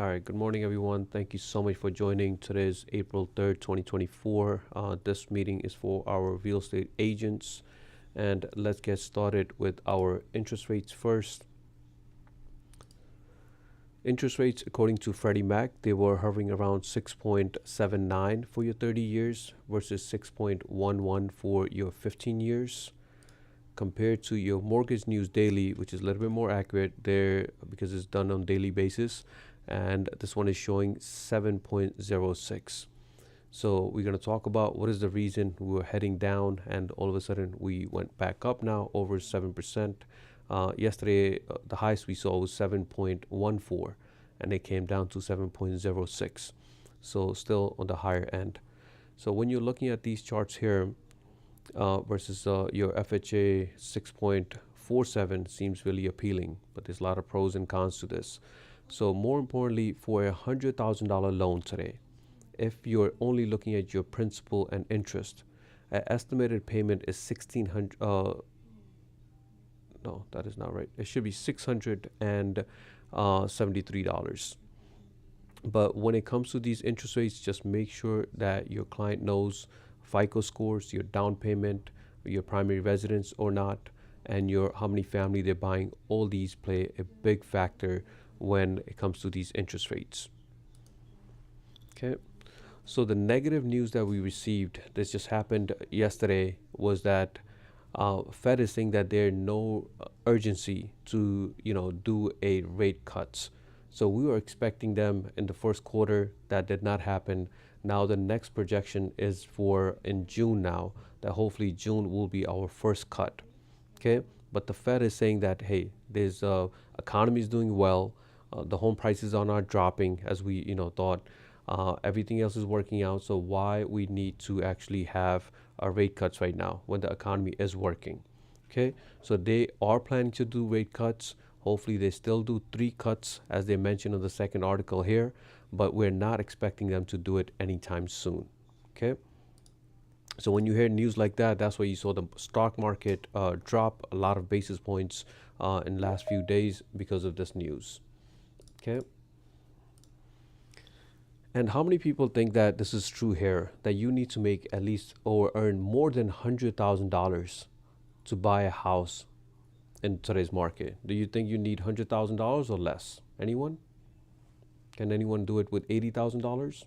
All right, good morning, everyone. Thank you so much for joining. Today is April 3rd, 2024. This meeting is for our real estate agents. And let's get started with our interest rates first. Interest rates, according to Freddie Mac, they were hovering around 6.79 for your 30 years versus 6.11 for your 15 years. Compared to your Mortgage News Daily, which is a little bit more accurate there because it's done on daily basis, and this one is showing 7.06. So we're going to talk about what is the reason we were heading down and all of a sudden we went back up now over 7%. Yesterday, the highest we saw was 7.14 and it came down to 7.06. So still on the higher end. So when you're looking at these charts here, versus your FHA 6.47 seems really appealing, but there's a lot of pros and cons to this. So more importantly, for $100,000 loan today, if you're only looking at your principal and interest, an estimated payment is 1,600. No, that is not right. It should be $673. But when it comes to these interest rates, just make sure that your client knows FICO scores, your down payment, your primary residence or not, and your how many family they're buying. All these play a big factor when it comes to these interest rates. Okay. So the negative news that we received, this just happened yesterday, was that Fed is saying that there's no urgency to do a rate cuts. So we were expecting them in the first quarter. That did not happen. Now the next projection is for in June now, that hopefully June will be our first cut. Okay, but the Fed is saying that hey, there's economy is doing well, the home prices are not dropping as we thought. Everything else is working out. So why we need to actually have rate cuts right now when the economy is working? Okay, so they are planning to do rate cuts. Hopefully they still do 3 cuts as they mentioned in the second article here, but we're not expecting them to do it anytime soon. Okay. So when you hear news like that, that's why you saw the stock market drop a lot of basis points in the last few days because of this news. Okay. And how many people think that this is true here, that you need to make at least or earn more than $100,000 to buy a house in today's market? Do you think you need $100,000 or less? Anyone? Can anyone do it with $80,000?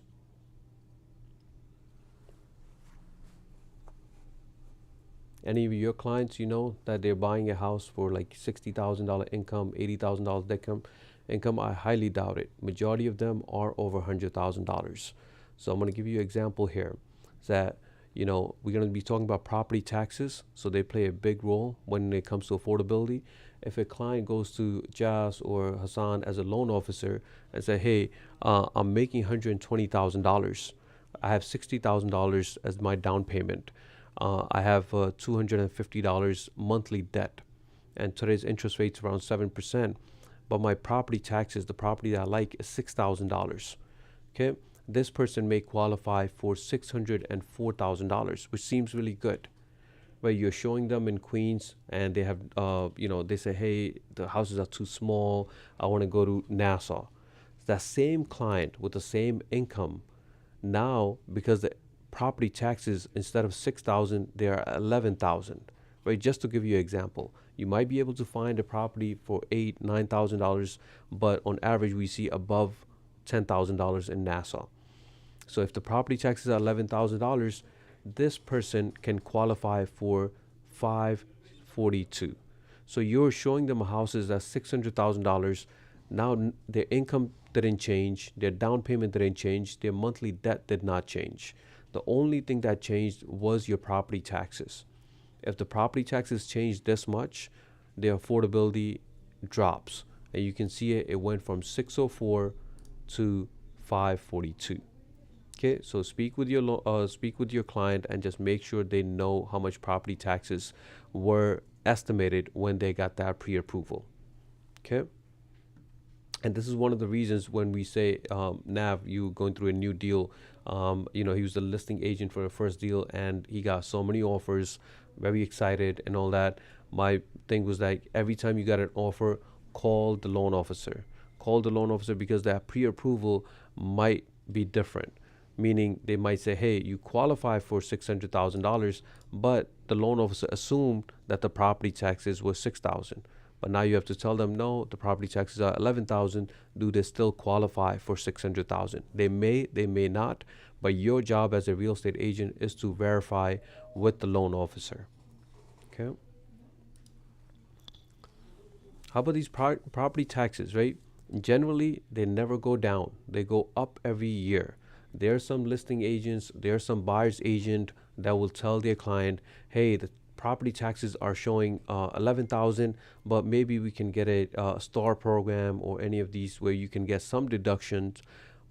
Any of your clients, that they're buying a house for like $60,000 income, $80,000 income? I highly doubt it. Majority of them are over $100,000. So I'm going to give you an example here. That we're going to be talking about property taxes, so they play a big role when it comes to affordability. If a client goes to Jas or Hassan as a loan officer and say, hey, I'm making $120,000, I have $60,000 as my down payment, I have $250 monthly debt, and today's interest rate's around 7%, but my property taxes, the property that I like, is $6,000. Okay, this person may qualify for $604,000, which seems really good. Where you're showing them in Queens and they have, they say, hey, the houses are too small. I want to go to Nassau. That same client with the same income, now because the property taxes instead of 6,000, they are 11,000. Right? Just to give you an example, you might be able to find a property for $9,000, but on average we see above $10,000 in Nassau. So if the property taxes are $11,000, this person can qualify for 542. So you're showing them houses at $600,000. Now their income didn't change, their down payment didn't change, their monthly debt did not change. The only thing that changed was your property taxes. If the property taxes change this much, the affordability drops. And you can see it went from 604 to 542. Okay, so speak with your client and just make sure they know how much property taxes were estimated when they got that pre-approval. Okay, and this is one of the reasons when we say, Nav, you going through a new deal. He was the listing agent for the first deal and he got so many offers, very excited and all that. My thing was like, every time you got an offer, call the loan officer, call the loan officer because that pre-approval might be different. Meaning they might say, hey, you qualify for $600,000, but the loan officer assumed that the property taxes were $6,000. But now you have to tell them, no, the property taxes are $11,000. Do they still qualify for $600,000? They may not, but your job as a real estate agent is to verify with the loan officer. Okay. How about these property taxes, right? Generally, they never go down. They go up every year. There are some listing agents, there are some buyer's agent that will tell their client, hey, the property taxes are showing 11,000, but maybe we can get a star program or any of these where you can get some deductions.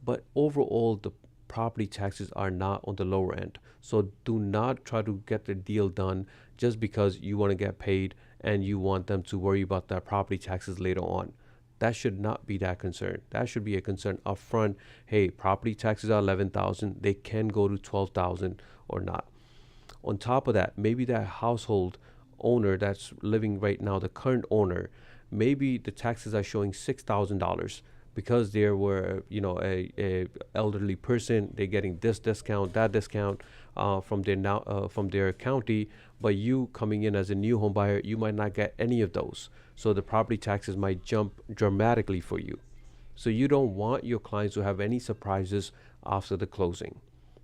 But overall, the property taxes are not on the lower end. So do not try to get the deal done just because you want to get paid and you want them to worry about their property taxes later on. That should not be that concern. That should be a concern upfront. Hey, property taxes are 11,000. They can go to 12,000 or not. On top of that, maybe that household owner that's living right now, the current owner, maybe the taxes are showing $6,000 because there were, a elderly person. They're getting this discount, that discount from their county. But you coming in as a new home buyer, you might not get any of those. So the property taxes might jump dramatically for you. So you don't want your clients to have any surprises after the closing.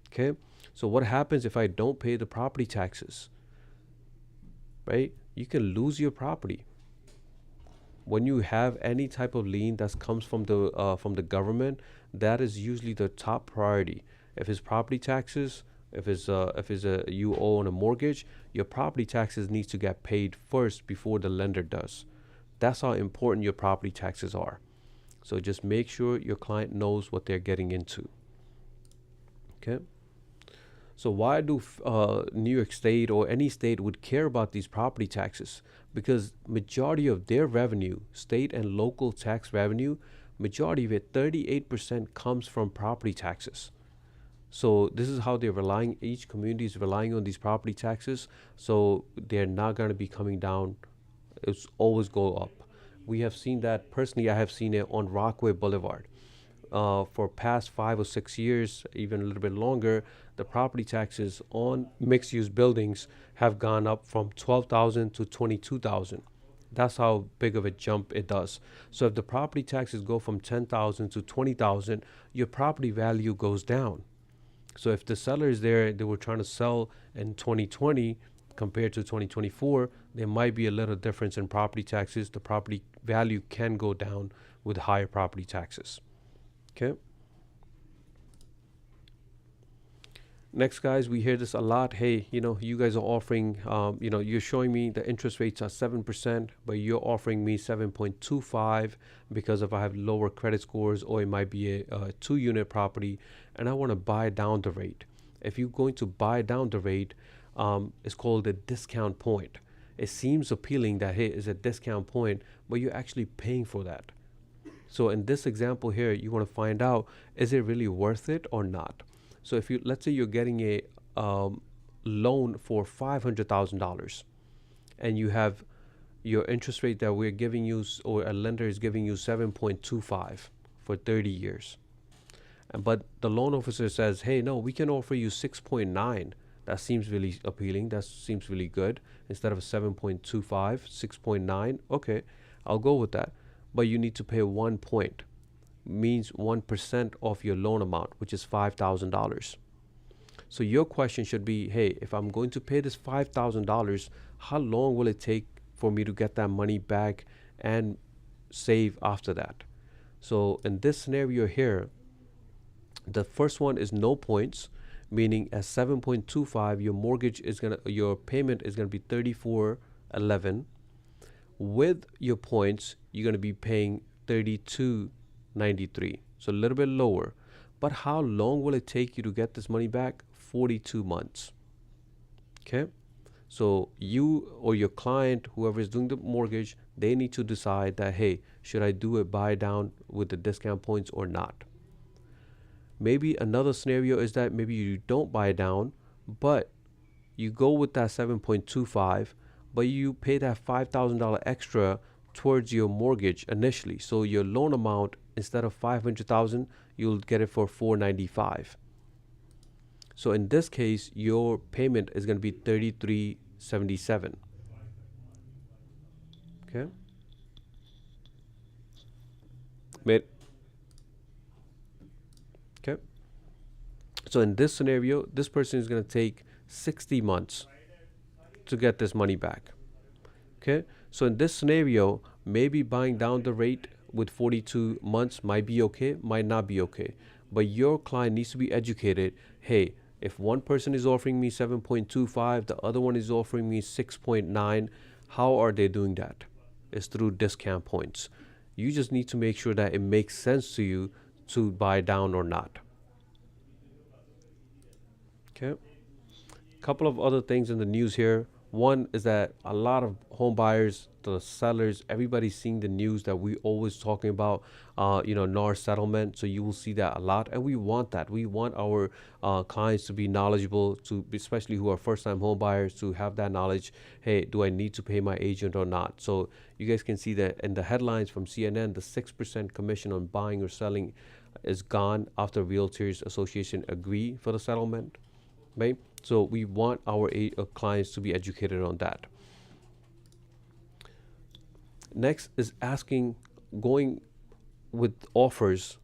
Okay. So what happens if I don't pay the property taxes? Right? You can lose your property. When you have any type of lien that comes from the government, that is usually the top priority. If it's property taxes, if you own a mortgage, your property taxes needs to get paid first before the lender does. That's how important your property taxes are. So just make sure your client knows what they're getting into. Okay. So why do New York State or any state would care about these property taxes? Because majority of their revenue, state and local tax revenue, majority of it, 38% comes from property taxes. So this is how they're relying, each community is relying on these property taxes. So they're not going to be coming down. It's always go up. We have seen that personally. I have seen it on Rockaway Boulevard. For past 5 or 6 years, even a little bit longer, the property taxes on mixed-use buildings have gone up from 12,000 to 22,000. That's how big of a jump it does. So if the property taxes go from 10,000 to 20,000, your property value goes down. So if the seller is there, they were trying to sell in 2020 compared to 2024, there might be a little difference in property taxes. The property value can go down with higher property taxes. Okay. Next, guys, we hear this a lot. Hey, you guys are offering, you're showing me the interest rates are 7%, but you're offering me 7.25 because if I have lower credit scores, or it might be a 2-unit property and I want to buy down the rate. If you're going to buy down the rate, it's called a discount point. It seems appealing that, hey, it's a discount point, but you're actually paying for that. So in this example here, you want to find out, is it really worth it or not? So if let's say you're getting a loan for $500,000 and you have your interest rate that we're giving you, or a lender is giving you 7.25 for 30 years. But the loan officer says, hey, no, we can offer you 6.9. That seems really appealing. That seems really good. Instead of 7.25, 6.9. Okay, I'll go with that. But you need to pay 1 point, means 1% of your loan amount, which is $5,000. So your question should be, hey, if I'm going to pay this $5,000, how long will it take for me to get that money back and save after that? So in this scenario here, the first one is no points, meaning at 7.25, your payment is gonna be $34.11. With your points, you're gonna be paying $32.93, so a little bit lower. But how long will it take you to get this money back? 42 months. Okay, so you or your client, whoever is doing the mortgage, they need to decide that, hey, should I do a buy down with the discount points or not? Maybe another scenario is that maybe you don't buy down, but you go with that 7.25, but you pay that $5,000 extra towards your mortgage initially. So your loan amount instead of 500,000, you'll get it for 495. So in this case, your payment is going to be 3377. Okay. Made. Okay. So in this scenario, this person is going to take 60 months to get this money back. Okay. So in this scenario, maybe buying down the rate with 42 months might be okay, might not be okay. But your client needs to be educated. Hey, if one person is offering me 7.25, the other one is offering me 6.9, how are they doing that? It's through discount points. You just need to make sure that it makes sense to you to buy down or not. Okay. Couple of other things in the news here. One is that a lot of home buyers, the sellers, everybody's seeing the news that we always talking about, NAR settlement. So you will see that a lot, and we want that. We want our clients to be knowledgeable, especially who are first-time home buyers, to have that knowledge. Hey, do I need to pay my agent or not? So you guys can see that in the headlines from CNN, the 6% commission on buying or selling is gone after Realtors Association agree for the settlement, right? So we want our clients to be educated on that. Next is going with offers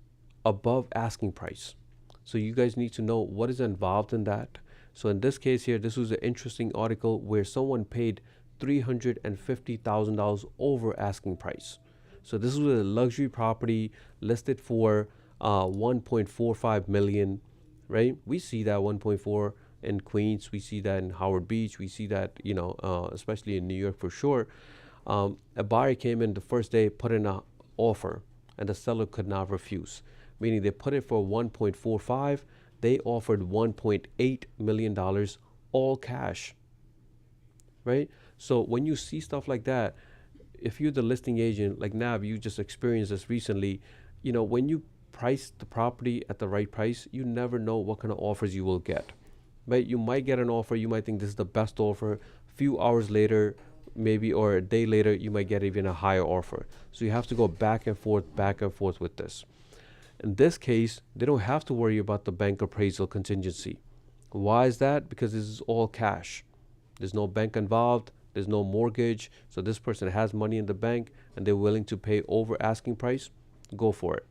above asking price. So you guys need to know what is involved in that. So in this case here, this was an interesting article where someone paid $350,000 over asking price. So this was a luxury property listed for 1.45 million, right? We see that 1.4 in Queens, we see that in Howard Beach, we see that, especially in New York for sure. A buyer came in the first day, put in an offer, and the seller could not refuse, meaning they put it for 1.45, they offered $1.8 million, all cash, right? So when you see stuff like that, if you're the listing agent, like Nav, you just experienced this recently, when you price the property at the right price, you never know what kind of offers you will get. Right? You might get an offer, you might think this is the best offer. A few hours later, maybe, or a day later, you might get even a higher offer. So you have to go back and forth with this. In this case, they don't have to worry about the bank appraisal contingency. Why is that? Because this is all cash. There's no bank involved, there's no mortgage. So this person has money in the bank and they're willing to pay over asking price, go for it.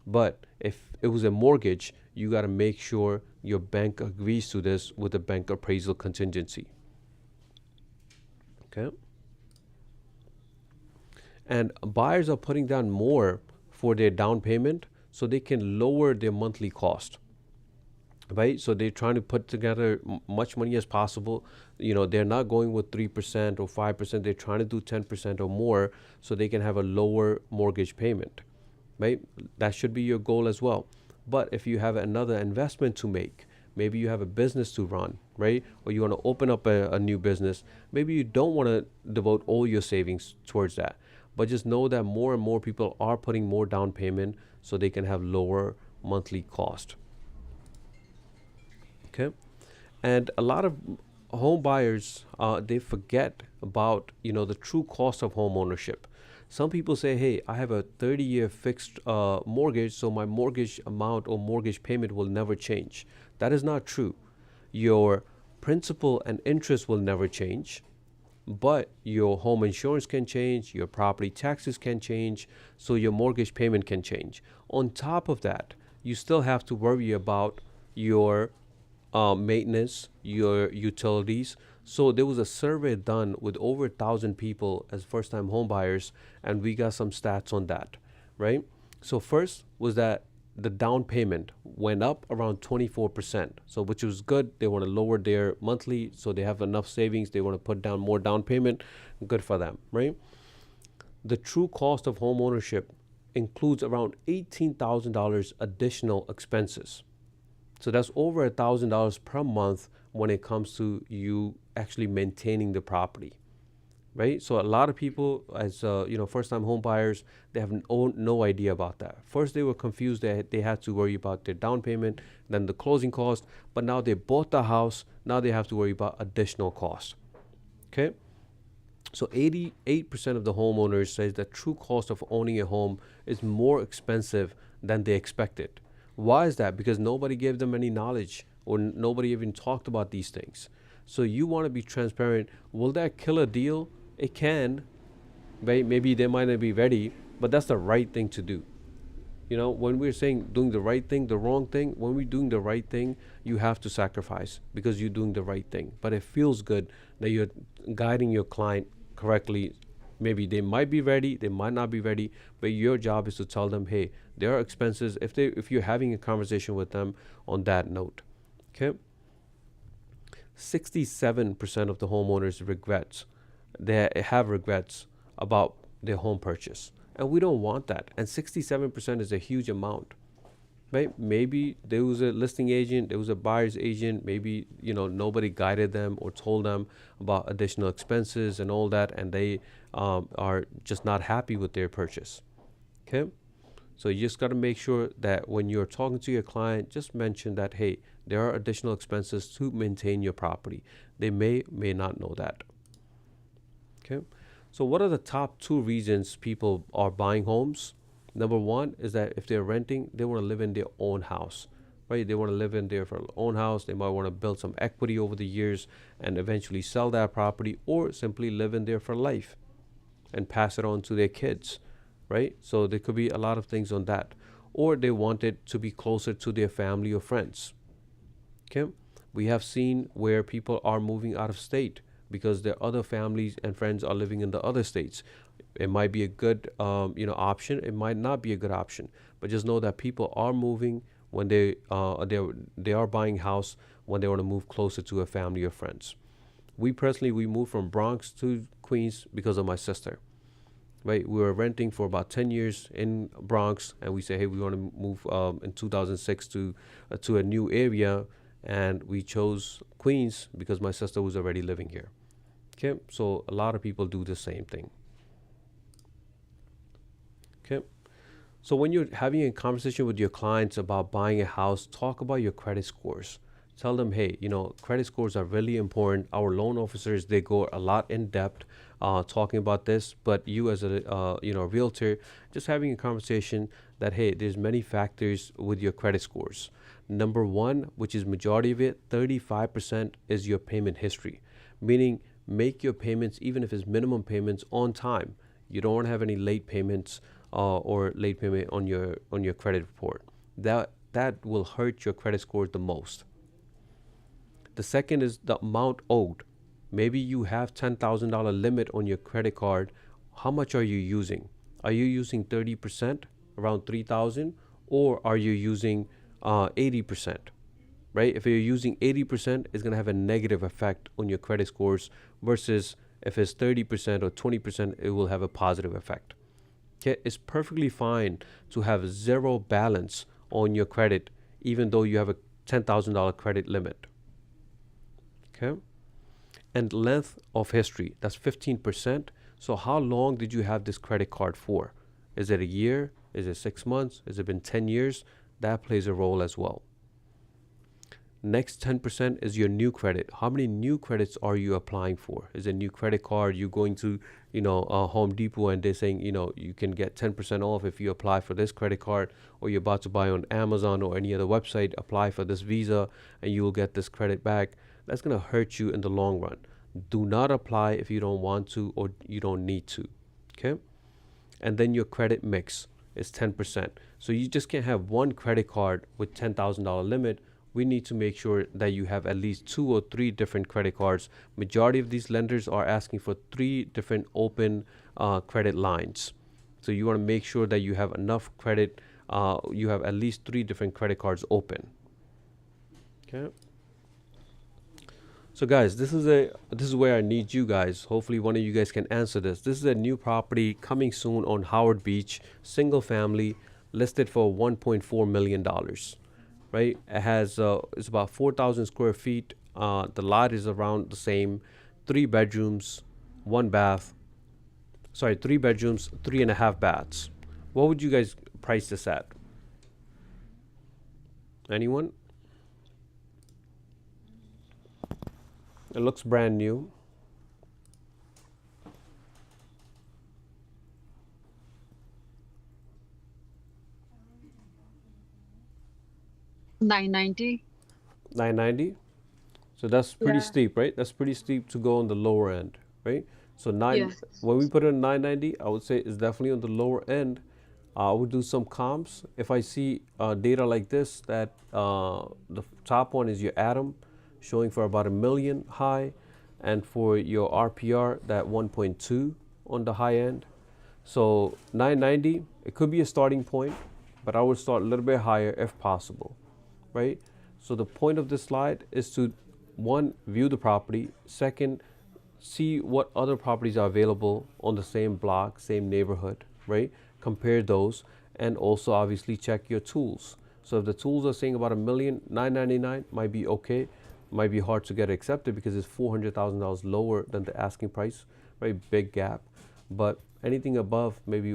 But if it was a mortgage, you got to make sure your bank agrees to this with a bank appraisal contingency. Okay. And buyers are putting down more for their down payment so they can lower their monthly cost. Right? So they're trying to put together much money as possible. They're not going with 3% or 5%. They're trying to do 10% or more so they can have a lower mortgage payment. Right? That should be your goal as well. But if you have another investment to make, maybe you have a business to run, right? Or you want to open up a new business, maybe you don't want to devote all your savings towards that. But just know that more and more people are putting more down payment so they can have lower monthly cost. Okay. And a lot of home buyers, they forget about, the true cost of home ownership. Some people say, hey, I have a 30-year fixed mortgage, so my mortgage amount or mortgage payment will never change. That is not true. Your principal and interest will never change, but your home insurance can change, your property taxes can change, so your mortgage payment can change. On top of that, you still have to worry about your maintenance, your utilities. So there was a survey done with over 1,000 people as first-time home buyers, and we got some stats on that, right? So first was that the down payment went up around 24%. So which was good. They want to lower their monthly, so they have enough savings. They want to put down more down payment. Good for them, right? The true cost of home ownership includes around $18,000 additional expenses. So that's over $1,000 per month when it comes to you actually maintaining the property, right? So a lot of people, as first-time home buyers, they have no idea about that. First, they were confused that they had to worry about their down payment, then the closing cost. But now they bought the house. Now they have to worry about additional cost. Okay. So 88% of the homeowners says the true cost of owning a home is more expensive than they expected. Why is that? Because nobody gave them any knowledge or nobody even talked about these things. So you want to be transparent. Will that kill a deal? It can. Right? Maybe they might not be ready, but that's the right thing to do. You know, when we're saying doing the right thing, the wrong thing, when we're doing the right thing, you have to sacrifice because you're doing the right thing. But it feels good that you're guiding your client correctly. Maybe they might be ready, they might not be ready, but your job is to tell them, hey, there are expenses if you're having a conversation with them on that note. Okay? 67% of the homeowners regrets. They have regrets about their home purchase. And we don't want that. And 67% is a huge amount. Right? Maybe there was a listing agent, there was a buyer's agent, maybe, nobody guided them or told them about additional expenses and all that, and they are just not happy with their purchase. Okay? So you just got to make sure that when you're talking to your client, just mention that, hey, there are additional expenses to maintain your property. They may not know that. Okay? So what are the top 2 reasons people are buying homes? Number 1 is that if they're renting, they want to live in their own house, right? They want to live in their own house. They might want to build some equity over the years and eventually sell that property, or simply live in there for life and pass it on to their kids, right? So there could be a lot of things on that. Or they want it to be closer to their family or friends. Okay? We have seen where people are moving out of state because their other families and friends are living in the other states. It might be a good option. It might not be a good option. But just know that people are moving when they are buying a house when they want to move closer to a family or friends. We moved from Bronx to Queens because of my sister. Right, we were renting for about 10 years in Bronx, and we said, hey, we want to move in 2006 to a new area, and we chose Queens because my sister was already living here. Okay, so a lot of people do the same thing. Okay, so when you're having a conversation with your clients about buying a house, talk about your credit scores. Tell them, hey, credit scores are really important. Our loan officers, they go a lot in depth talking about this, but you as a realtor, just having a conversation that, hey, there's many factors with your credit scores. Number 1, which is majority of it, 35% is your payment history, meaning make your payments, even if it's minimum payments, on time. You don't want to have any late payments or late payment on your credit report. That will hurt your credit scores the most. The second is the amount owed. Maybe you have $10,000 limit on your credit card. How much are you using? Are you using 30%, around 3,000, or are you using 80%? Right? If you're using 80%, it's going to have a negative effect on your credit scores versus if it's 30% or 20%, it will have a positive effect. Okay? It's perfectly fine to have zero balance on your credit, even though you have a $10,000 credit limit. Okay? And length of history, that's 15%. So how long did you have this credit card for? Is it a year? Is it 6 months? Has it been 10 years? That plays a role as well. Next 10% is your new credit. How many new credits are you applying for? Is a new credit card, you going to, Home Depot and they're saying, you can get 10% off if you apply for this credit card, or you're about to buy on Amazon or any other website, apply for this Visa and you will get this credit back. That's going to hurt you in the long run. Do not apply if you don't want to or you don't need to. Okay? And then your credit mix is 10%. So you just can't have one credit card with $10,000 limit. We need to make sure that you have at least 2 or 3 different credit cards. Majority of these lenders are asking for 3 different open credit lines. So you want to make sure that you have enough credit. You have at least 3 different credit cards open. Okay. So guys, this is where I need you guys. Hopefully one of you guys can answer this. This is a new property coming soon on Howard Beach, single family, listed for $1.4 million. Right? It has it's about 4,000 square feet. The lot is around the same. 3 bedrooms, 1 bath. Sorry, 3 bedrooms, 3.5 baths. What would you guys price this at? Anyone? It looks brand new. 990. 990. So that's pretty Yeah. steep, right? That's pretty steep to go on the lower end, right? So Yeah. when we put in 990, I would say it's definitely on the lower end. I would do some comps. If I see data like this, that the top one is your Atom, showing for about a million high, and for your RPR, that 1.2 on the high end. So 990, it could be a starting point, but I would start a little bit higher if possible, right? So the point of this slide is to, one, view the property. Second, see what other properties are available on the same block, same neighborhood, right? Compare those, and also obviously check your tools. So if the tools are saying about a million, 999 might be okay, might be hard to get accepted because it's $400,000 lower than the asking price, right? Big gap. But anything above, maybe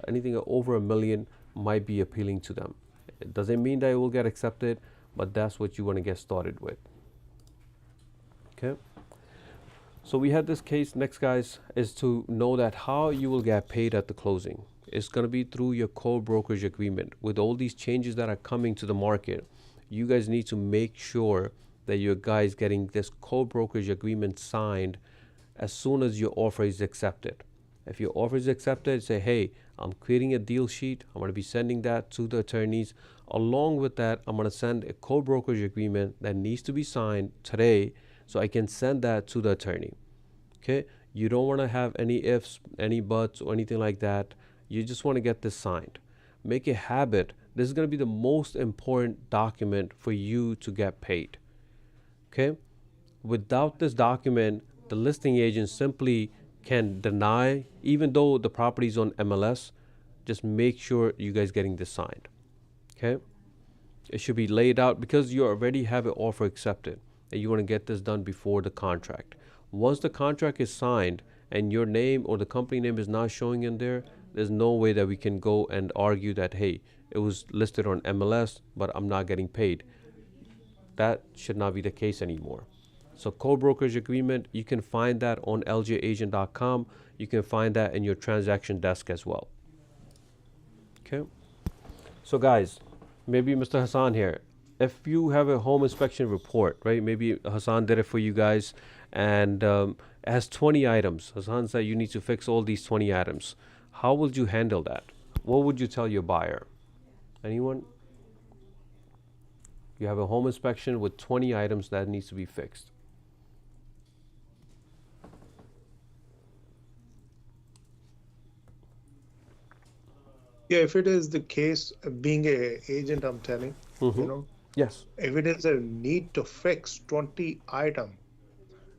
anything over a million might be appealing to them. It doesn't mean that it will get accepted, but that's what you want to get started with. Okay. So we had this case. Next, guys, is to know that how you will get paid at the closing. It's going to be through your co-brokerage agreement. With all these changes that are coming to the market, you guys need to make sure that your guys getting this co-brokerage agreement signed as soon as your offer is accepted. If your offer is accepted, say, hey, I'm creating a deal sheet. I'm going to be sending that to the attorneys. Along with that, I'm going to send a co-brokerage agreement that needs to be signed today so I can send that to the attorney. Okay? You don't want to have any ifs, any buts, or anything like that. You just want to get this signed. Make a habit. This is going to be the most important document for you to get paid. Okay? Without this document, the listing agent simply can deny, even though the property is on MLS. Just make sure you guys getting this signed. Okay? It should be laid out because you already have an offer accepted and you want to get this done before the contract. Once the contract is signed and your name or the company name is not showing in there, there's no way that we can go and argue that, hey, it was listed on MLS, but I'm not getting paid. That should not be the case anymore. So co-brokerage agreement, you can find that on ljagent.com. You can find that in your transaction desk as well. Okay. So guys, maybe Mr. Hassan here. If you have a home inspection report, right? Maybe Hassan did it for you guys, and it has 20 items. Hassan said you need to fix all these 20 items. How would you handle that? What would you tell your buyer? Anyone? You have a home inspection with 20 items that needs to be fixed. Yeah, if it is the case, being a agent, I'm telling, you Mm-hmm. know, Yes. if it is a need to fix 20 item,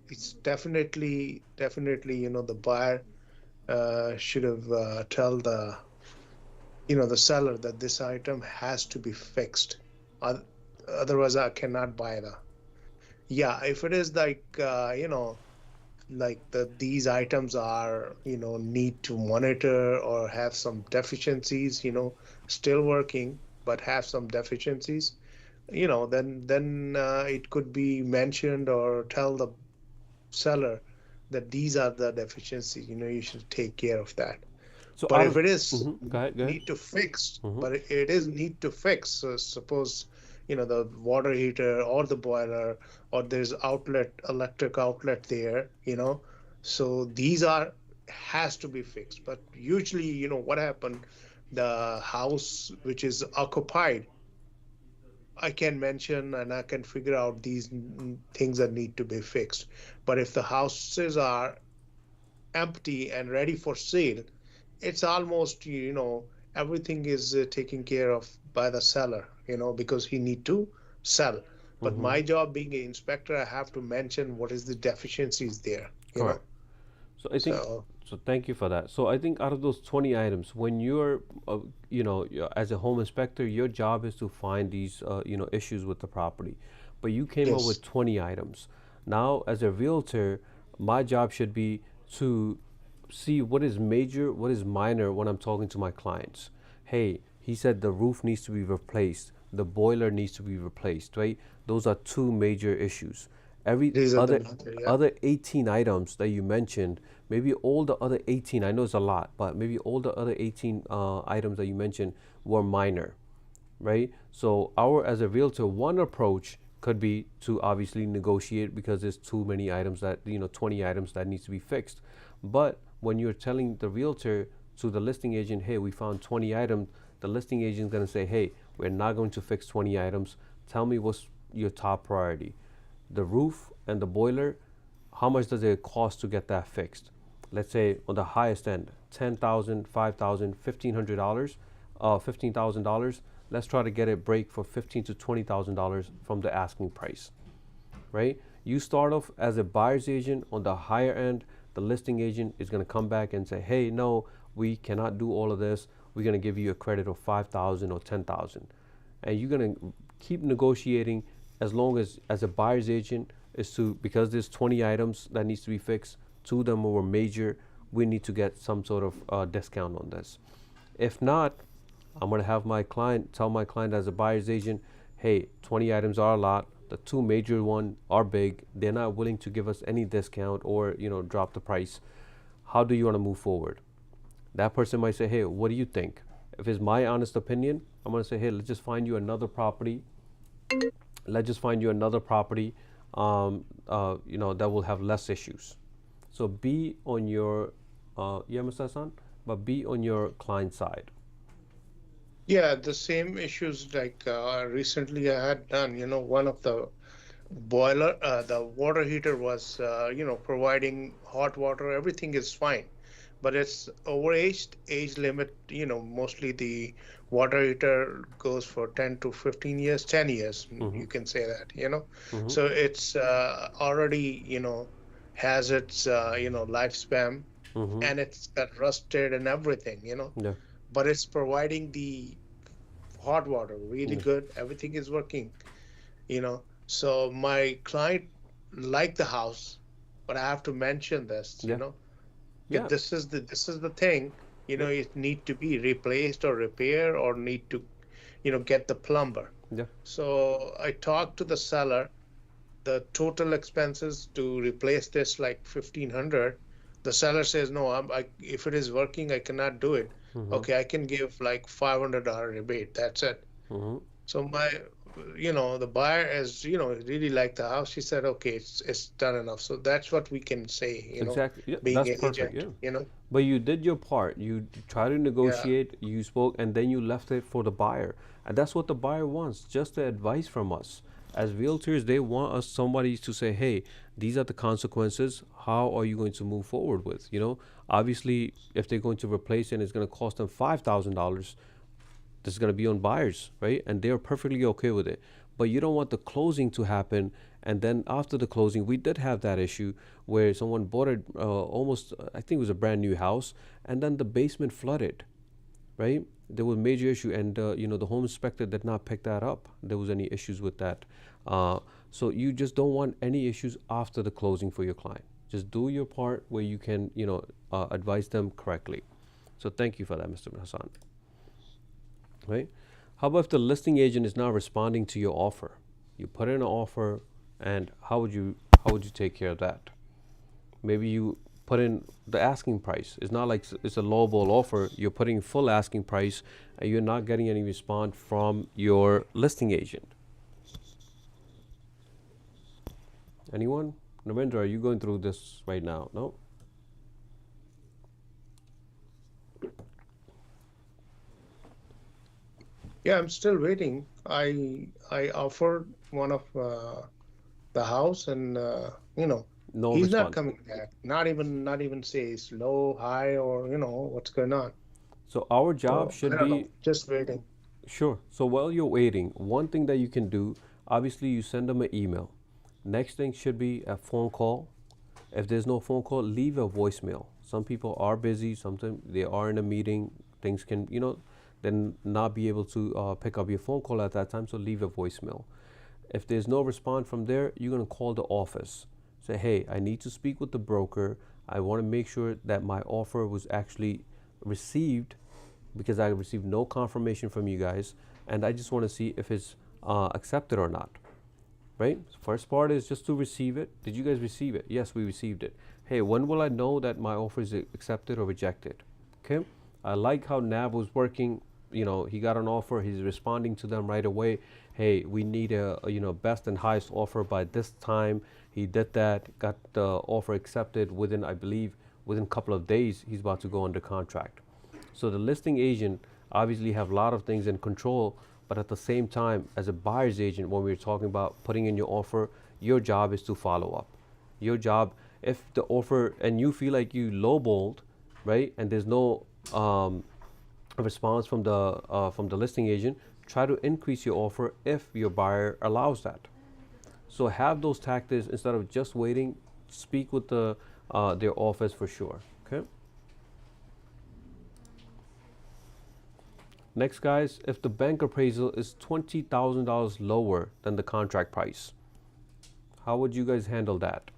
it's definitely, the buyer should have tell the seller that this item has to be fixed. Otherwise, I cannot buy the. Yeah, if it is like, like these items are, need to monitor or have some deficiencies, still working, but have some deficiencies, then it could be mentioned or tell the seller that these are the deficiencies, you should take care of that. So But out if of, it is mm-hmm. Go ahead. Go ahead. need to fix, Mm-hmm. but it is need to fix, so suppose, the water heater or the boiler, or there's electric outlet there, so these are has to be fixed. But usually, what happened, the house which is occupied, I can mention and I can figure out these things that need to be fixed. But if the houses are empty and ready for sale, it's almost, everything is taken care of by the seller, because he need to sell. But Mm-hmm. my job being an inspector, I have to mention what is the deficiencies there, Correct. So I think, so so thank you for that. So I think out of those 20 items, when you're, as a home inspector, your job is to find these, issues with the property. But you came up with yes. 20 items. Now, as a realtor, my job should be to see what is major, what is minor when I'm talking to my clients. Hey, he said the roof needs to be replaced, the boiler needs to be replaced, right? Those are two major issues. Every These are the other matter, yeah. other 18 items that you mentioned, maybe all the other 18, I know it's a lot, but maybe all the other 18 items that you mentioned were minor. right? So our, as a realtor, one approach could be to obviously negotiate because there's too many items that, 20 items that needs to be fixed. But when you're telling the realtor to the listing agent, hey, we found 20 items, the listing agent is going to say, hey, we're not going to fix 20 items. Tell me what's your top priority. The roof and the boiler, how much does it cost to get that fixed? Let's say on the highest end, $10,000, $5,000, $1,500, $15,000. Let's try to get it break for $15,000 to $20,000 from the asking price, right? You start off as a buyer's agent on the higher end. The listing agent is going to come back and say, hey, no, we cannot do all of this. We're going to give you a credit of 5,000 or 10,000, and you're going to keep negotiating as long as a buyer's agent is to, because there's 20 items that needs to be fixed, two of them were major, we need to get some sort of discount on this. If not, I'm going to have my client tell my client as a buyer's agent, hey, 20 items are a lot. The two major ones are big. They're not willing to give us any discount or, drop the price. How do you want to move forward? That person might say, hey, what do you think? If it's my honest opinion, I'm going to say, hey, let's just find you another property. Let's just find you another property, that will have less issues. So be on your, yeah, Mr. Hassan, but be on your client side. Yeah, the same issues like recently I had done, one of the the water heater was, providing hot water, everything is fine, but it's overaged, age limit, mostly the water heater goes for 10 to 15 years, 10 years, Mm-hmm. you can say that. Mm-hmm. So it's already, has its, lifespan, Mm-hmm. and it's got rusted and everything. Yeah. But it's providing the hot water really Yeah. good, everything is working. So my client liked the house, but I have to mention this, Yeah. if Yeah. this is the thing, Yeah. it need to be replaced or repaired or need to, get the plumber. Yeah. So I talked to the seller, the total expenses to replace this like 1,500. The seller says, no, if it is working, I cannot do it. Mm-hmm. Okay, I can give like $500 rebate. That's it. Mm-hmm. So the buyer is, really liked the house. She said, okay, it's done enough. So that's what we can say, Exactly. Yeah, being that's an perfect. agent, Yeah. But you did your part. You try to Yeah, negotiate, you spoke, and then you left it for the buyer. And that's what the buyer wants, just the advice from us. As realtors, they want us somebody to say, hey, these are the consequences. How are you going to move forward with? Obviously, if they're going to replace it and it's going to cost them $5,000, this is going to be on buyers, right? And they're perfectly okay with it. But you don't want the closing to happen. And then after the closing, we did have that issue where someone bought it almost, I think it was a brand new house, and then the basement flooded, right? There was a major issue, and the home inspector did not pick that up. There was any issues with that. So you just don't want any issues after the closing for your client. Just do your part where you can, advise them correctly. So thank you for that, Mr. Hassan. Right? How about if the listing agent is not responding to your offer? You put in an offer, and how would you take care of that? Maybe you put in the asking price. It's not like it's a lowball offer. You're putting full asking price, and you're not getting any response from your listing agent. Anyone? Narendra, are you going through this right now? No? yeah, I'm still waiting. I offered one of the house, and No he's not response. coming back. Not even say it's low, high, or what's going on. So our job So I should don't know. be. Just waiting. Sure. So while you're waiting, one thing that you can do, obviously, you send them an email. Next thing should be a phone call. If there's no phone call, leave a voicemail. Some people are busy. Sometimes they are in a meeting. Things can, then not be able to pick up your phone call at that time. So leave a voicemail. If there's no response from there, you're going to call the office. Say, hey, I need to speak with the broker. I want to make sure that my offer was actually received because I received no confirmation from you guys. And I just want to see if it's accepted or not. Right? First part is just to receive it. Did you guys receive it? Yes, we received it. Hey, when will I know that my offer is accepted or rejected? Okay. I like how Nav was working. he got an offer, he's responding to them right away. Hey, we need a best and highest offer by this time. He did that, got the offer accepted within, I believe, within a couple of days, he's about to go under contract. So the listing agent obviously have a lot of things in control, but at the same time, as a buyer's agent, when we're talking about putting in your offer, your job is to follow up. Your job, if the offer and you feel like you lowballed, right, and there's no response from the listing agent, try to increase your offer if your buyer allows that. So have those tactics instead of just waiting. Speak with their office for sure. Okay. Next, guys, if the bank appraisal is $20,000 lower than the contract price, how would you guys handle that?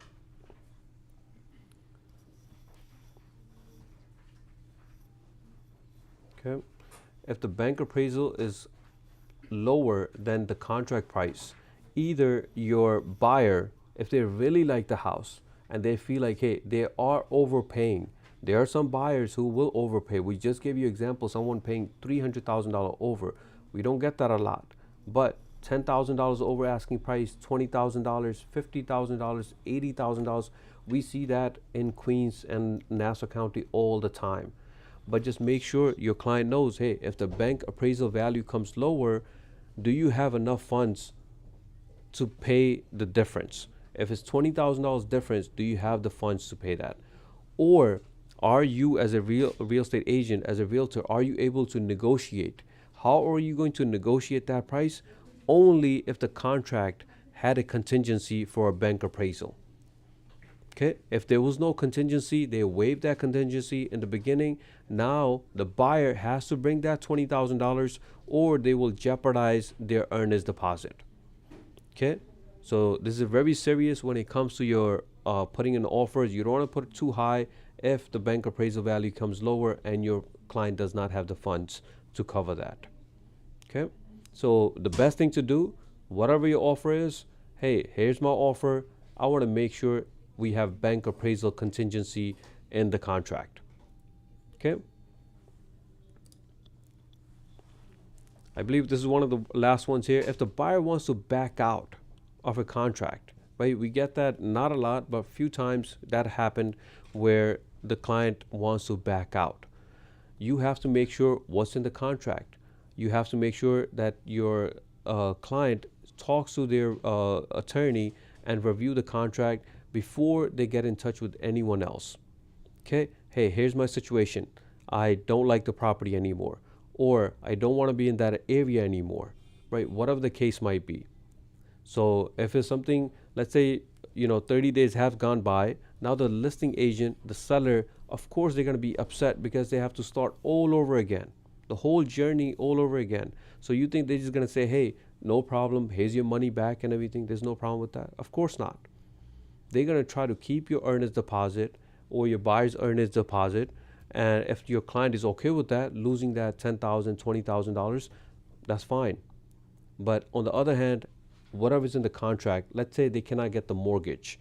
Okay. If the bank appraisal is lower than the contract price, either your buyer, if they really like the house and they feel like, hey, they are overpaying. There are some buyers who will overpay. We just gave you example, someone paying $300,000 over. We don't get that a lot, but $10,000 over asking price, $20,000, $50,000, $80,000. We see that in Queens and Nassau County all the time. But just make sure your client knows, hey, if the bank appraisal value comes lower, do you have enough funds to pay the difference? If it's $20,000 difference, do you have the funds to pay that? Or are you, as a real estate agent, as a realtor, are you able to negotiate? How are you going to negotiate that price? Only if the contract had a contingency for a bank appraisal. Okay, if there was no contingency, they waived that contingency in the beginning. Now the buyer has to bring that $20,000 or they will jeopardize their earnest deposit. Okay, so this is very serious when it comes to your putting in offers. You don't want to put it too high if the bank appraisal value comes lower and your client does not have the funds to cover that. Okay, so the best thing to do, whatever your offer is, hey, here's my offer. I want to make sure we have bank appraisal contingency in the contract. Okay. I believe this is one of the last ones here. If the buyer wants to back out of a contract, right? We get that not a lot, but a few times that happened where the client wants to back out. You have to make sure what's in the contract. You have to make sure that your client talks to their attorney and review the contract before they get in touch with anyone else. Okay, hey, here's my situation. I don't like the property anymore, or I don't want to be in that area anymore, right? Whatever the case might be. So if it's something, let's say, 30 days have gone by, now the listing agent, the seller, of course, they're going to be upset because they have to start all over again, the whole journey all over again. So you think they're just going to say, hey, no problem, here's your money back and everything. There's no problem with that. Of course not. They're going to try to keep your earnest deposit or your buyer's earnest deposit. And if your client is okay with that, losing that $10,000, $20,000, that's fine. But on the other hand, whatever's in the contract, let's say they cannot get the mortgage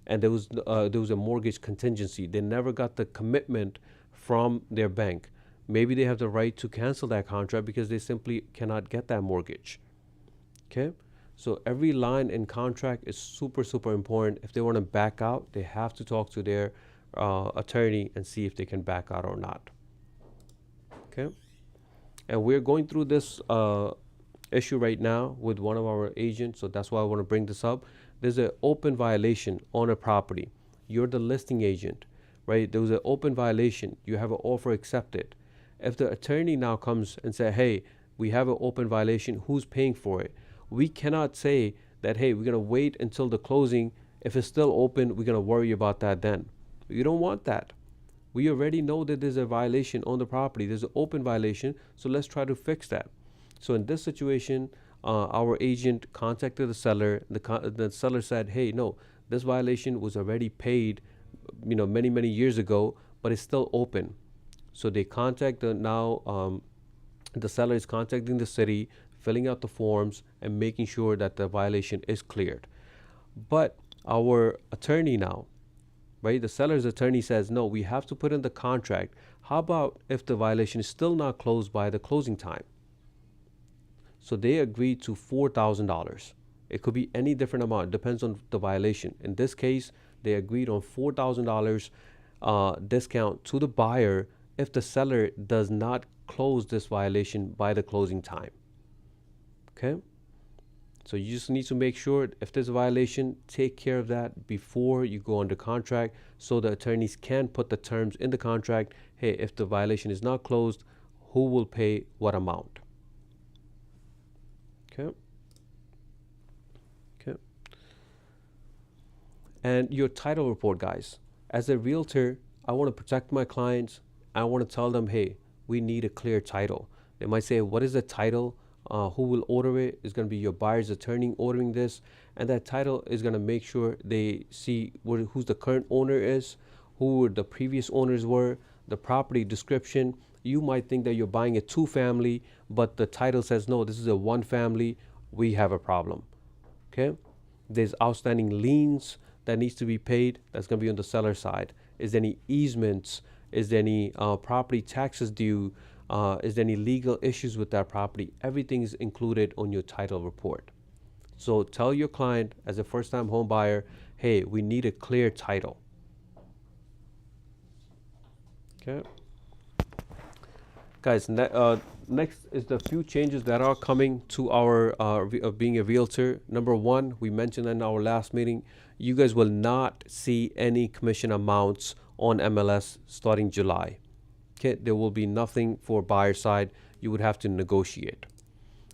and there was a mortgage contingency. They never got the commitment from their bank. Maybe they have the right to cancel that contract because they simply cannot get that mortgage. Okay? So every line in contract is super, super important. If they want to back out, they have to talk to their attorney and see if they can back out or not. Okay? And we're going through this issue right now with one of our agents, so that's why I want to bring this up. There's an open violation on a property. You're the listing agent, right? There was an open violation. You have an offer accepted. If the attorney now comes and say, hey, we have an open violation, who's paying for it? We cannot say that, hey, we're going to wait until the closing. If it's still open, we're going to worry about that then. You don't want that. We already know that there's a violation on the property. There's an open violation, so let's try to fix that. So in this situation, our agent contacted the seller. The seller said, hey, no, this violation was already paid, many, many years ago, but it's still open. So they contact the seller is contacting the city, filling out the forms and making sure that the violation is cleared. But our attorney now, right? The seller's attorney says, no, we have to put in the contract. How about if the violation is still not closed by the closing time? So they agreed to $4,000. It could be any different amount, depends on the violation. In this case, they agreed on $4,000 discount to the buyer if the seller does not close this violation by the closing time. Okay? So you just need to make sure if there's a violation, take care of that before you go under contract so the attorneys can put the terms in the contract. Hey, if the violation is not closed, who will pay what amount? Okay. Okay. And your title report, guys. As a realtor, I want to protect my clients. I want to tell them, hey, we need a clear title. They might say, what is the title? Who will order it? Is going to be your buyer's attorney ordering this. And that title is going to make sure they see who's the current owner is, who the previous owners were, the property description. You might think that you're buying a 2-family, but the title says, no, this is a 1-family. We have a problem. Okay. There's outstanding liens that needs to be paid. That's going to be on the seller side. Is there any easements? Is there any property taxes due? Is there any legal issues with that property? Everything is included on your title report. So tell your client as a first-time home buyer, hey, we need a clear title. Okay. Guys, next is the few changes that are coming to our of being a realtor. Number one, we mentioned in our last meeting, you guys will not see any commission amounts on MLS starting July. Okay, there will be nothing for buyer side. You would have to negotiate.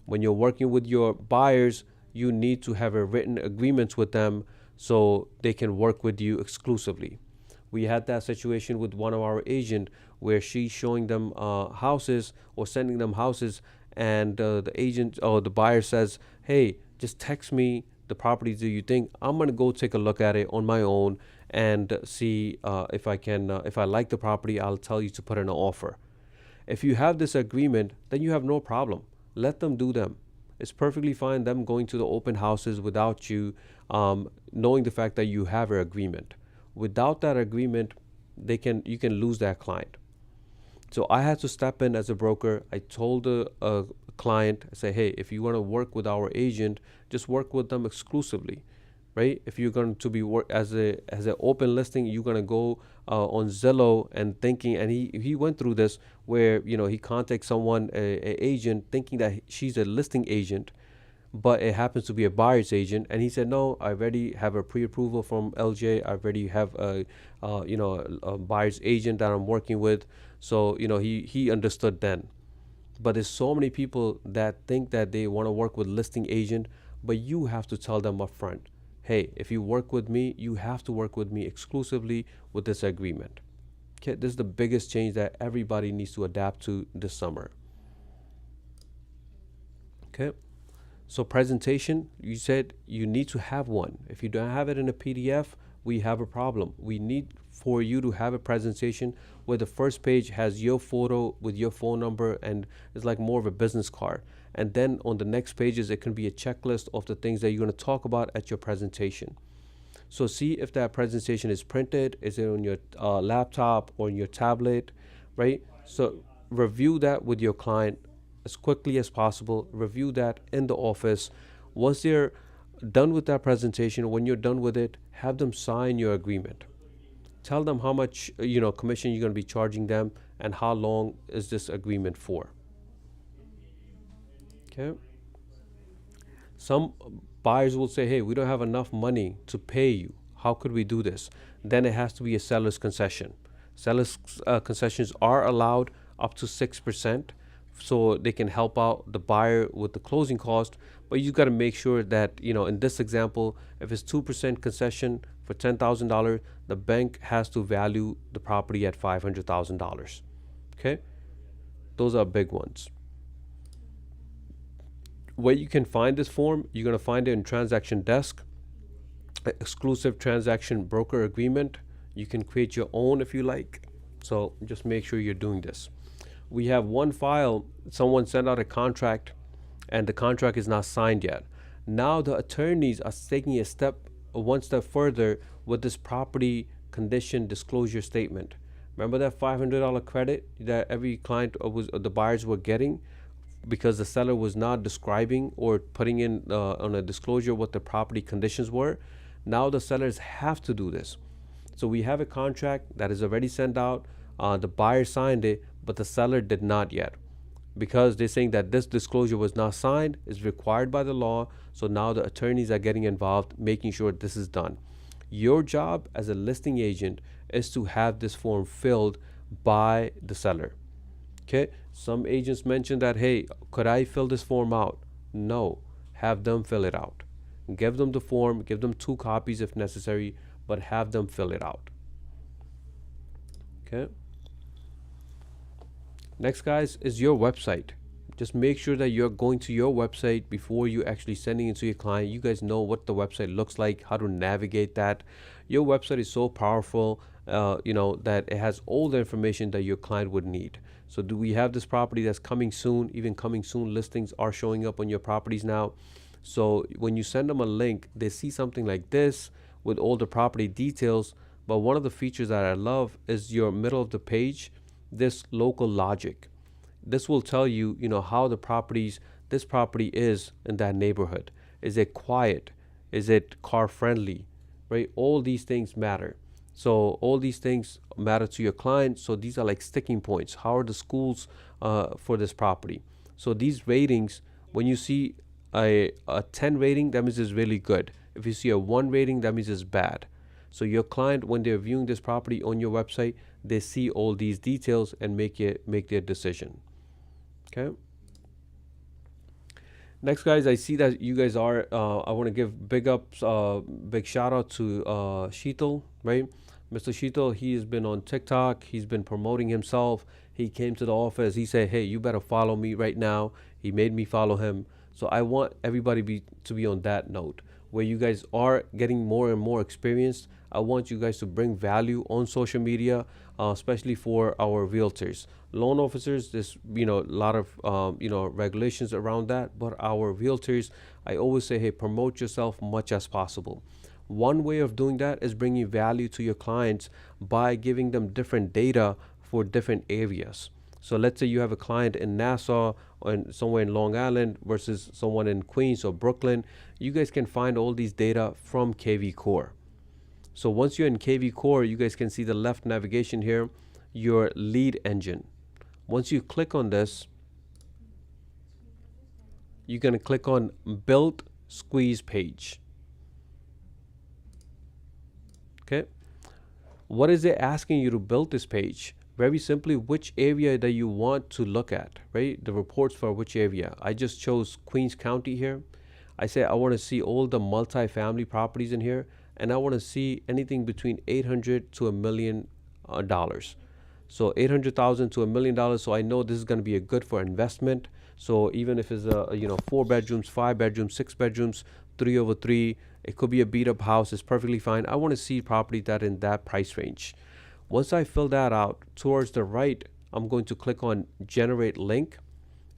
When you're working with your buyers, you need to have a written agreement with them so they can work with you exclusively. We had that situation with one of our agent where she's showing them houses or sending them houses, and the agent or the buyer says, hey, just text me the properties that you think. I'm going to go take a look at it on my own and see if I like the property, I'll tell you to put in an offer. If you have this agreement, then you have no problem. Let them do them. It's perfectly fine them going to the open houses without you knowing the fact that you have an agreement. Without that agreement, you can lose that client. So I had to step in as a broker. I told a client, I say, hey, if you want to work with our agent, just work with them exclusively, right? If you're going to be as an open listing, you're going to go on Zillow and thinking, and he went through this where he contacts someone, a agent, thinking that she's a listing agent, but it happens to be a buyer's agent, and he said, no, I already have a pre-approval from LJ. I already have a buyer's agent that I'm working with. So he understood then. But there's so many people that think that they want to work with listing agent, but you have to tell them up front, hey, if you work with me, you have to work with me exclusively with this agreement. Okay, this is the biggest change that everybody needs to adapt to this summer. Okay. So presentation, you said you need to have one. If you don't have it in a PDF, we have a problem. We need for you to have a presentation where the first page has your photo with your phone number and it's like more of a business card. And then on the next pages, it can be a checklist of the things that you're going to talk about at your presentation. So see if that presentation is printed, is it on your laptop or on your tablet, right? So review that with your client as quickly as possible. Review that in the office. Once they're done with that presentation, when you're done with it, have them sign your agreement. Tell them how much commission you're going to be charging them and how long is this agreement for. Okay. Some buyers will say, hey, we don't have enough money to pay you. How could we do this? Then it has to be a seller's concession. Seller's concessions are allowed up to 6%. So they can help out the buyer with the closing cost, but you got to make sure that in this example, if it's 2% concession for $10,000, the bank has to value the property at $500,000. Okay, those are big ones. Where you can find this form, you're going to find it in transaction desk, exclusive transaction broker agreement. You can create your own if you like. So just make sure you're doing this. We have one file, someone sent out a contract and the contract is not signed yet. Now the attorneys are taking one step further with this property condition disclosure statement. Remember that $500 credit that every client the buyers were getting because the seller was not describing or putting in on a disclosure what the property conditions were. Now the sellers have to do this. So we have a contract that is already sent out. The buyer signed it, but the seller did not yet because they're saying that this disclosure was not signed, is required by the law. So now the attorneys are getting involved, making sure this is done. Your job as a listing agent is to have this form filled by the seller. Okay, some agents mentioned that, hey, could I fill this form out? No, have them fill it out. Give them the form, give them 2 copies if necessary, but have them fill it out. Okay. Next, guys, is your website. Just make sure that you're going to your website before you actually sending it to your client. You guys know what the website looks like, how to navigate that. Your website is so powerful, that it has all the information that your client would need. So do we have this property that's coming soon? Even coming soon listings are showing up on your properties now. So when you send them a link, they see something like this with all the property details. But one of the features that I love is your middle of the page, this local logic. This will tell you, how this property is in that neighborhood. Is it quiet? Is it car friendly? Right? All these things matter. So all these things matter to your client. So these are like sticking points. How are the schools for this property? So these ratings, when you see a 10 rating, that means it's really good. If you see a 1 rating, that means it's bad. So your client, when they're viewing this property on your website, they see all these details and make their decision. Okay. Next, guys, I see that you guys are. I want to give big ups, big shout out to Sheetal, right? Mr. Sheetal, he has been on TikTok. He's been promoting himself. He came to the office. He said, "Hey, you better follow me right now." He made me follow him. So I want everybody to be on that note where you guys are getting more and more experienced. I want you guys to bring value on social media, especially for our realtors. Loan officers, there's a lot of regulations around that, but our realtors, I always say, hey, promote yourself much as possible. One way of doing that is bringing value to your clients by giving them different data for different areas. So let's say you have a client in Nassau or somewhere in Long Island versus someone in Queens or Brooklyn. You guys can find all these data from KV Core. So once you're in KV Core, you guys can see the left navigation here, your lead engine. Once you click on this, you're going to click on Build Squeeze Page. Okay. What is it asking you to build this page? Very simply, which area that you want to look at, right? The reports for which area. I just chose Queens County here. I say I want to see all the multi-family properties in here, and I want to see anything between $800 to $1 million. So $800,000 to $1 million. So I know this is going to be a good for investment. So even if it's 4 bedrooms, 5 bedrooms, 6 bedrooms, 3/3, it could be a beat up house. It's perfectly fine. I want to see property that in that price range. Once I fill that out, towards the right, I'm going to click on generate link,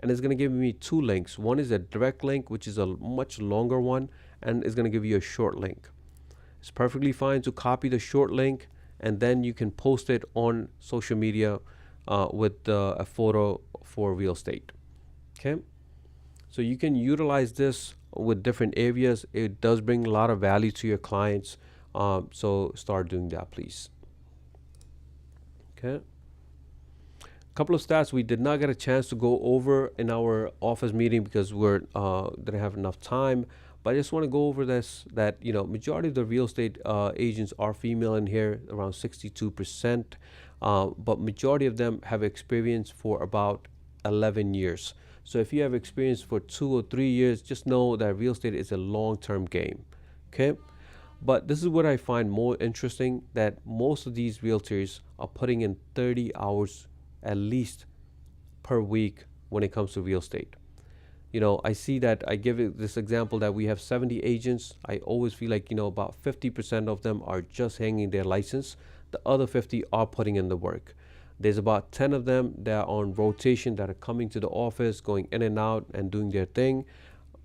and it's going to give me 2 links. One is a direct link, which is a much longer one, and it's going to give you a short link. It's perfectly fine to copy the short link, and then you can post it on social media with a photo for real estate. Okay. So you can utilize this with different areas. It does bring a lot of value to your clients. So start doing that, please. Okay. A couple of stats we did not get a chance to go over in our office meeting because we didn't have enough time. But I just want to go over this, that, majority of the real estate agents are female in here, around 62%. But majority of them have experience for about 11 years. So if you have experience for 2 or 3 years, just know that real estate is a long-term game. Okay. But this is what I find more interesting, that most of these realtors are putting in 30 hours at least per week when it comes to real estate. I see that I give it this example that we have 70 agents. I always feel like, about 50% of them are just hanging their license. The other 50 are putting in the work. There's about 10 of them that are on rotation, that are coming to the office, going in and out and doing their thing,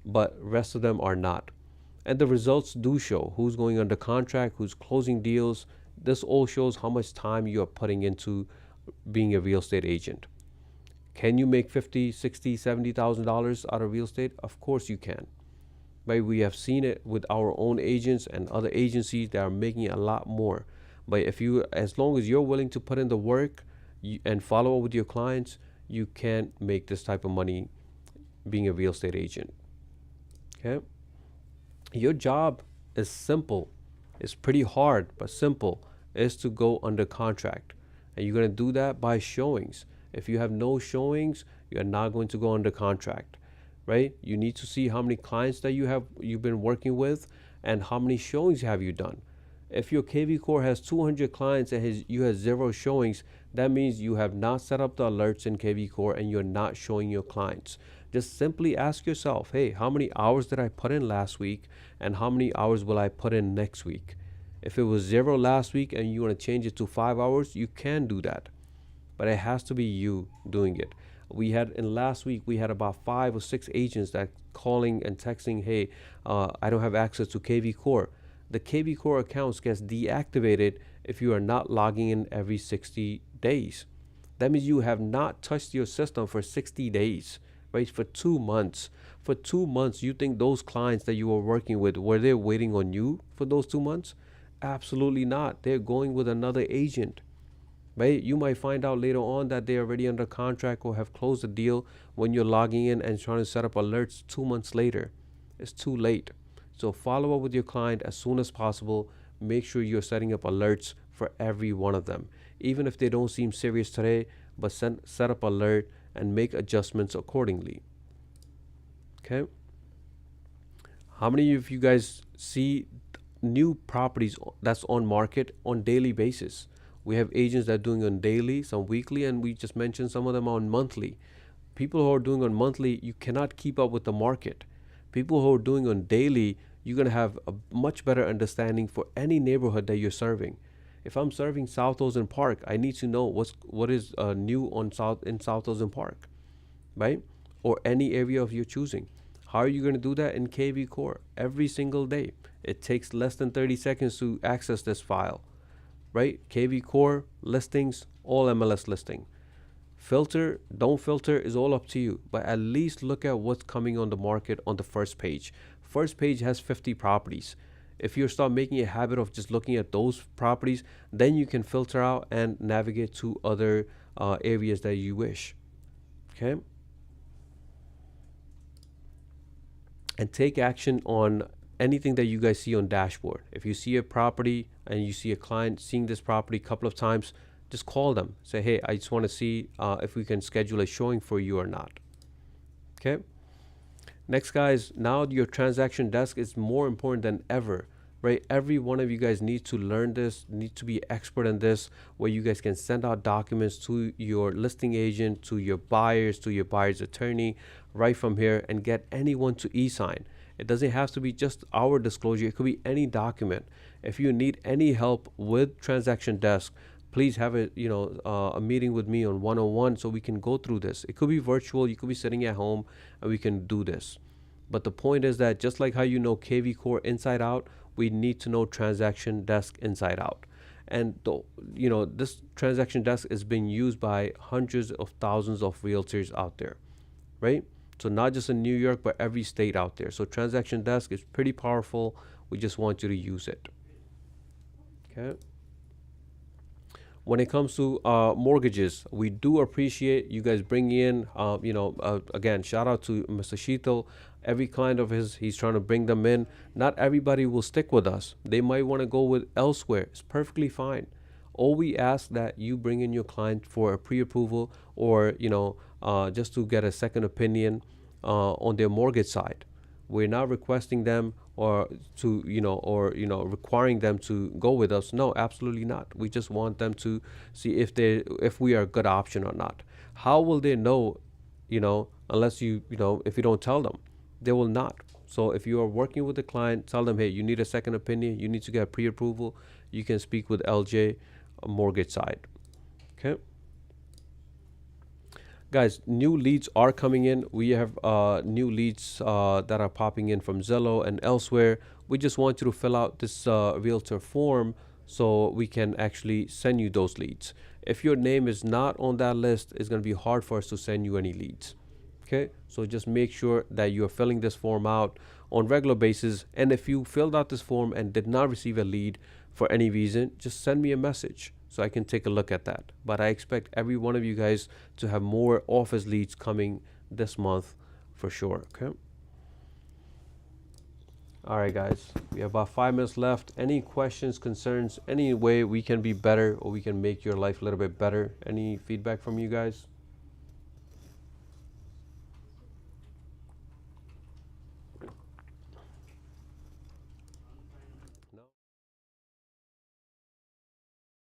but rest of them are not. And the results do show who's going under contract, who's closing deals, This all shows how much time you are putting into being a real estate agent. Can you make 50, 60, $70,000 out of real estate? Of course you can. Right? We have seen it with our own agents and other agencies that are making a lot more. But if you, as long as you're willing to put in the work and follow up with your clients, you can make this type of money being a real estate agent. Okay? Your job is simple. It's pretty hard, but simple. Is to go under contract. And you're going to do that by showings. If you have no showings, you're not going to go under contract, right? You need to see how many clients that you've been working with and how many showings have you done. If your KV Core has 200 clients and you have 0 showings, that means you have not set up the alerts in KV Core and you're not showing your clients. Just simply ask yourself, hey, how many hours did I put in last week and how many hours will I put in next week? If it was 0 last week and you want to change it to 5 hours, you can do that. But it has to be you doing it. We had in last week, we had about 5 or 6 agents that calling and texting, hey, I don't have access to KV Core. The KV Core accounts gets deactivated if you are not logging in every 60 days. That means you have not touched your system for 60 days, right? For 2 months. For 2 months, you think those clients that you were working with, were they waiting on you for those 2 months? Absolutely not. They're going with another agent, right? You might find out later on that they're already under contract or have closed the deal when you're logging in and trying to set up alerts 2 months later. It's too late. So follow up with your client as soon as possible. Make sure you're setting up alerts for every one of them. Even if they don't seem serious today, but set up alert and make adjustments accordingly. Okay? How many of you guys see new properties that's on market on daily basis? We have agents that are doing on daily, some weekly, and we just mentioned some of them on monthly. People who are doing on monthly, you cannot keep up with the market. People who are doing on daily, you're going to have a much better understanding for any neighborhood that you're serving. If I'm serving South Ocean Park, I need to know what is new on South Ocean Park, right? Or any area of your choosing. How are you going to do that in KV Core every single day? It takes less than 30 seconds to access this file, right? KV Core listings, all MLS listing. Filter, don't filter is all up to you, but at least look at what's coming on the market on the first page. First page has 50 properties. If you start making a habit of just looking at those properties, then you can filter out and navigate to other areas that you wish. Okay? And take action on anything that you guys see on dashboard. If you see a property and you see a client seeing this property a couple of times, just call them. Say, hey, I just want to see if we can schedule a showing for you or not. Okay? Next, guys, now your transaction desk is more important than ever, right? Every one of you guys needs to learn this, need to be expert in this, where you guys can send out documents to your listing agent, to your buyer's attorney, right from here, and get anyone to e-sign. It doesn't have to be just our disclosure. It could be any document. If you need any help with transaction desk, please have a meeting with me on one-on-one so we can go through this. It could be virtual. You could be sitting at home and we can do this. But the point is that just like how you know KV Core inside out, we need to know transaction desk inside out. And this transaction desk is being used by hundreds of thousands of realtors out there, right? So not just in New York, but every state out there. So transaction desk is pretty powerful. We just want you to use it. Okay. When it comes to mortgages, we do appreciate you guys bringing in, again, shout out to Mr. Sheetal. Every client of his, he's trying to bring them in. Not everybody will stick with us. They might want to go with elsewhere. It's perfectly fine. All we ask that you bring in your client for a pre-approval or, just to get a second opinion on their mortgage side. We're not requesting them or requiring them to go with us. No, absolutely not. We just want them to see if we are a good option or not. How will they know, unless if you don't tell them? They will not. So if you are working with a client, tell them, hey, you need a second opinion. You need to get pre-approval. You can speak with LJ, mortgage side. Okay. Guys, new leads are coming in. We have new leads that are popping in from Zillow and elsewhere. We just want you to fill out this realtor form so we can actually send you those leads. If your name is not on that list, it's going to be hard for us to send you any leads. Okay, so just make sure that you are filling this form out on regular basis. And if you filled out this form and did not receive a lead for any reason, just send me a message so I can take a look at that. But I expect every one of you guys to have more office leads coming this month for sure. Okay. All right, guys, we have about 5 minutes left. Any questions, concerns, any way we can be better or we can make your life a little bit better? Any feedback from you guys?